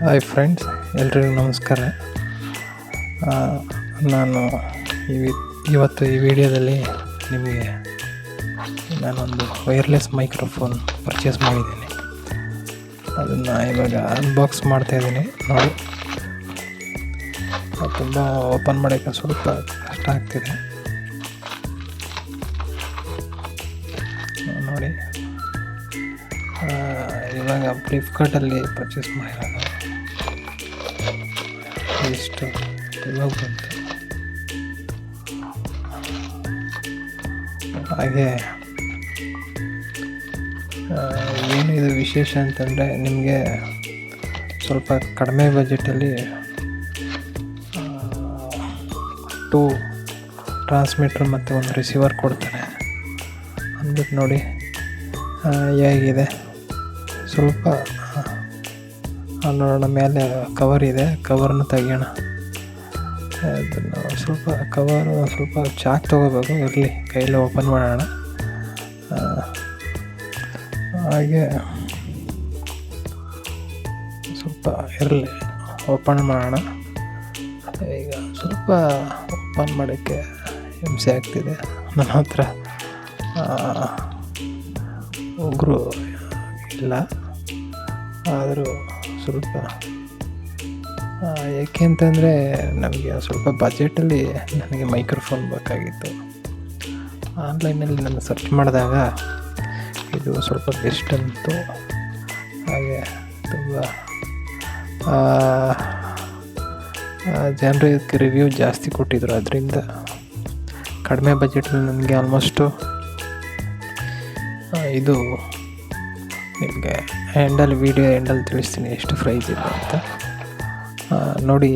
Hi friends, ಎಲ್ರಿಗೂ ನಮಸ್ಕಾರ. ನಾನು ಇವತ್ತು ಈ ವಿಡಿಯೋದಲ್ಲಿ ನಿಮಗೆ ನಾನೊಂದು ವೈರ್ಲೆಸ್ ಮೈಕ್ರೋಫೋನ್ ಪರ್ಚೇಸ್ ಮಾಡಿದ್ದೀನಿ. ಅದನ್ನು ಇವಾಗ ಅನ್ಬಾಕ್ಸ್ ಮಾಡ್ತಾಯಿದ್ದೀನಿ. ನೋಡಿ, ತುಂಬ ಓಪನ್ ಮಾಡೋಕ್ಕೆ ಸ್ವಲ್ಪ ಕಷ್ಟ ಆಗ್ತಿದೆ. ನೋಡಿ, ಇವಾಗ ಫ್ಲಿಪ್ಕಾರ್ಟಲ್ಲಿ ಪರ್ಚೇಸ್ ಮಾಡಿರೋದು. ಎಷ್ಟು ಇವಾಗ ಬಂತು. ಹಾಗೆ ಏನು ಇದು ವಿಶೇಷ ಅಂತಂದರೆ, ನಿಮಗೆ ಸ್ವಲ್ಪ ಕಡಿಮೆ ಬಜೆಟಲ್ಲಿ 2 ಟ್ರಾನ್ಸ್ಮಿಟರ್ ಮತ್ತು ಒಂದು ರಿಸೀವರ್ ಕೊಡ್ತಾರೆ ಅಂದ್ಬಿಟ್ಟು. ನೋಡಿ ಹೇಗಿದೆ. ಸ್ವಲ್ಪ ನೋಡೋಣ, ಮೇಲೆ ಕವರ್ ಇದೆ, ಕವರ್ನ ತೆಗಿಯೋಣ. ಅದನ್ನು ಸ್ವಲ್ಪ ಚಾಕ್ ತೊಗೋಬೇಕು. ಇರಲಿ, ಕೈಯಲ್ಲಿ ಓಪನ್ ಮಾಡೋಣ. ಹಾಗೆ ಸ್ವಲ್ಪ ಇರಲಿ, ಓಪನ್ ಮಾಡೋಣ. ಈಗ ಸ್ವಲ್ಪ ಓಪನ್ ಮಾಡೋಕ್ಕೆ ಹಿಂಸೆ ಆಗ್ತಿದೆ. ನನ್ನ ಹತ್ರ ಉಗುರು ಇಲ್ಲ, ಆದರೂ ಸ್ವಲ್ಪ ಏಕೆ ಅಂತಂದರೆ ನಮಗೆ ಸ್ವಲ್ಪ ಬಜೆಟಲ್ಲಿ ನನಗೆ ಮೈಕ್ರೋಫೋನ್ ಬೇಕಾಗಿತ್ತು. ಆನ್ಲೈನಲ್ಲಿ ನಾನು ಸರ್ಚ್ ಮಾಡಿದಾಗ ಇದು ಸ್ವಲ್ಪ ಬೆಸ್ಟ್ ಅಂತು. ಹಾಗೆ ತುಂಬ ಜನರು ಇದಕ್ಕೆ ರಿವ್ಯೂ ಜಾಸ್ತಿ ಕೊಟ್ಟಿದ್ದರು. ಅದರಿಂದ ಕಡಿಮೆ ಬಜೆಟಲ್ಲಿ ನನಗೆ ಆಲ್ಮೋಸ್ಟು ಇದು ನಿಮಗೆ ವಿಡಿಯೋ ಎಂಡಲ್ಲಿ ತಿಳಿಸ್ತೀನಿ ಎಷ್ಟು ಪ್ರೈಸ್ ಇದೆ ಅಂತ. ನೋಡಿ,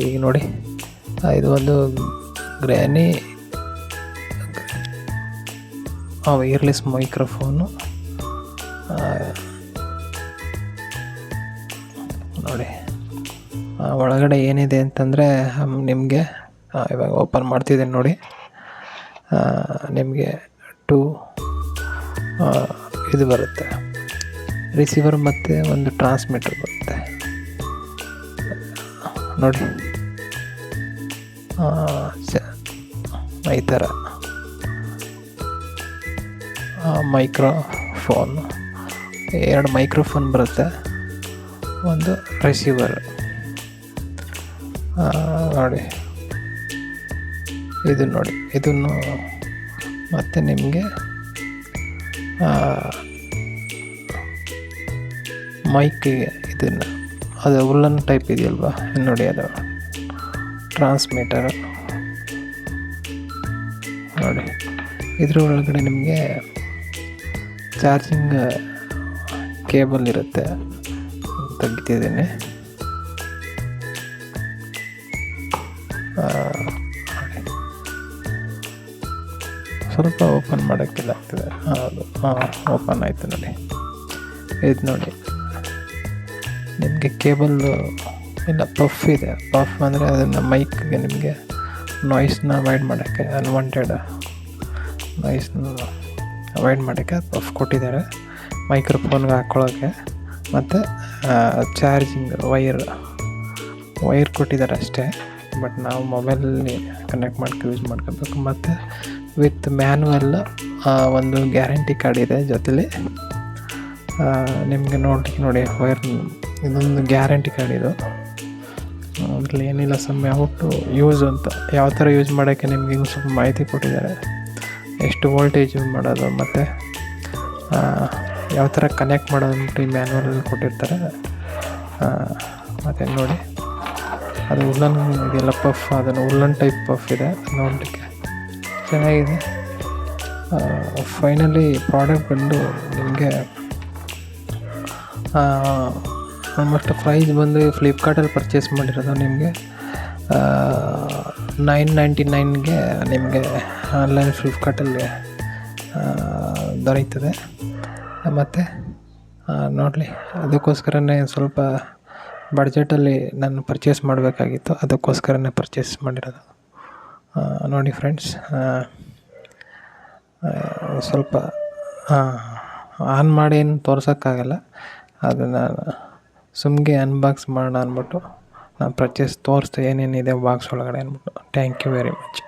ಇದು ಒಂದು ಗ್ರ್ಯಾನಿ ವೈರ್ಲೆಸ್ ಮೈಕ್ರೋಫೋನು. ನೋಡಿ ಒಳಗಡೆ ಏನಿದೆ ಅಂತಂದರೆ ನಿಮಗೆ ಇವಾಗ ಓಪನ್ ಮಾಡ್ತಿದ್ದೇನೆ. ನೋಡಿ, ನಿಮಗೆ 2 ಇದು ಬರುತ್ತೆ, ರಿಸೀವರ್ ಮತ್ತು ಒಂದು ಟ್ರಾನ್ಸ್ಮಿಟರ್ ಬರುತ್ತೆ. ನೋಡಿ, ಈ ಥರ ಮೈಕ್ರೋಫೋನ್, 2 ಮೈಕ್ರೋಫೋನ್ ಬರುತ್ತೆ, ಒಂದು ರಿಸೀವರ್. ನೋಡಿ, ಇದನ್ನು ಮತ್ತು ನಿಮಗೆ ಮೈಕಿಗೆ ಇದನ್ನು ಅದು ಉಲ್ಲನ್ ಟೈಪ್ ಇದೆಯಲ್ವಾ, ನೋಡಿ ಅದು ಟ್ರಾನ್ಸ್ಮಿಟರ್. ನೋಡಿ, ಇದ್ರ ಒಳಗಡೆ ನಿಮಗೆ ಚಾರ್ಜಿಂಗ್ ಕೇಬಲ್ ಇರುತ್ತೆ. ತೆಗಿತಿದ್ದೀನಿ. ಸ್ವಲ್ಪ ಓಪನ್ ಮಾಡೋಕ್ಕಿಲ್ಲ ಆಗ್ತದೆ. ಹೌದು, ಓಪನ್ ಆಯಿತು. ನೋಡಿ, ಇದು ನೋಡಿ, ನಿಮಗೆ ಕೇಬಲ್ಲು ಇಲ್ಲ, ಪಫ್ ಇದೆ. ಪಫ್ ಅಂದರೆ ಅದನ್ನು ಮೈಕ್ಗೆ ನಿಮಗೆ ನಾಯ್ಸ್ನ ಅವಾಯ್ಡ್ ಮಾಡೋಕ್ಕೆ, ಅನ್ವಾಂಟೆಡ್ ನಾಯ್ಸ್ನ ಅವಾಯ್ಡ್ ಮಾಡೋಕ್ಕೆ ಪಫ್ ಕೊಟ್ಟಿದ್ದಾರೆ. ಮೈಕ್ರೋಫೋನ್ಗೆ ಹಾಕ್ಕೊಳ್ಳೋಕ್ಕೆ ಮತ್ತು ಚಾರ್ಜಿಂಗ್ ವೈರ್ ಕೊಟ್ಟಿದ್ದಾರೆ ಅಷ್ಟೇ. ಬಟ್ ನಾವು ಮೊಬೈಲಲ್ಲಿ ಕನೆಕ್ಟ್ ಯೂಸ್ ಮಾಡ್ಕೋಬೇಕು. ಮತ್ತು ವಿತ್ ಮ್ಯಾನ್ಯಲ್ ಒಂದು ಗ್ಯಾರಂಟಿ ಕಾರ್ಡ್ ಇದೆ ಜೊತೆಲಿ. ನಿಮಗೆ ನೋಡಿ ವೈರ್, ಇದೊಂದು ಗ್ಯಾರಂಟಿ ಕಾರ್ಡ್. ಇದು ಅದರಲ್ಲಿ ಏನಿಲ್ಲ, ಯಾವತ್ತು ಯೂಸ್ ಅಂತ ಯಾವ ಥರ ಯೂಸ್ ಮಾಡೋಕ್ಕೆ ನಿಮಗೆ ಇನ್ನೂ ಸ್ವಲ್ಪ ಮಾಹಿತಿ ಕೊಟ್ಟಿದ್ದಾರೆ. ಎಷ್ಟು ವೋಲ್ಟೇಜ್ ಯೂಸ್ ಮಾಡೋದು ಮತ್ತು ಯಾವ ಥರ ಕನೆಕ್ಟ್ ಮಾಡೋದು ಅಂದ್ಬಿಟ್ಟು ಈ ಮ್ಯಾನ್ಯಲಲ್ಲಿ ಕೊಟ್ಟಿರ್ತಾರೆ. ಮತ್ತು ನೋಡಿ, ಅದು ಉಲ್ಲನ್ ಇದೆಲ್ಲ ಪಫ್, ಅದನ್ನು ಉಲ್ಲನ್ ಟೈಪ್ ಪಫ್ ಇದೆ. ನೋಡಲಿಕ್ಕೆ ಚೆನ್ನಾಗಿದೆ. ಫೈನಲಿ ಪ್ರಾಡಕ್ಟ್ ಬಂದು ನಿಮಗೆ ಆಲ್ಮೋಸ್ಟ್ ಪ್ರೈಸ್ ಬಂದು ಫ್ಲಿಪ್ಕಾರ್ಟಲ್ಲಿ ಪರ್ಚೇಸ್ ಮಾಡಿರೋದು ನಿಮಗೆ 999ಗೆ ನಿಮಗೆ ಆನ್ಲೈನ್ ಫ್ಲಿಪ್ಕಾರ್ಟಲ್ಲಿ ದೊರೆಯುತ್ತದೆ. ಮತ್ತು ನೋಡಲಿ, ಅದಕ್ಕೋಸ್ಕರನೇ ಸ್ವಲ್ಪ ಬಡ್ಜೆಟಲ್ಲಿ ನಾನು ಪರ್ಚೇಸ್ ಮಾಡಬೇಕಾಗಿತ್ತು. ಅದಕ್ಕೋಸ್ಕರನೇ ಪರ್ಚೇಸ್ ಮಾಡಿರೋದು. ನೋಡಿ ಫ್ರೆಂಡ್ಸ್, ಸ್ವಲ್ಪ ಆನ್ ಮಾಡಿ ಏನು ತೋರ್ಸೋಕ್ಕಾಗಲ್ಲ. ಅದನ್ನು ಸುಮ್ಗೆ ಅನ್ಬಾಕ್ಸ್ ಮಾಡೋಣ ಅಂದ್ಬಿಟ್ಟು ನಾನು ಪರ್ಚೇಸ್ ತೋರಿಸ್ದೆ ಏನೇನಿದೆ ಬಾಕ್ಸ್ ಒಳಗಡೆ ಅಂದ್ಬಿಟ್ಟು. Thank you very much.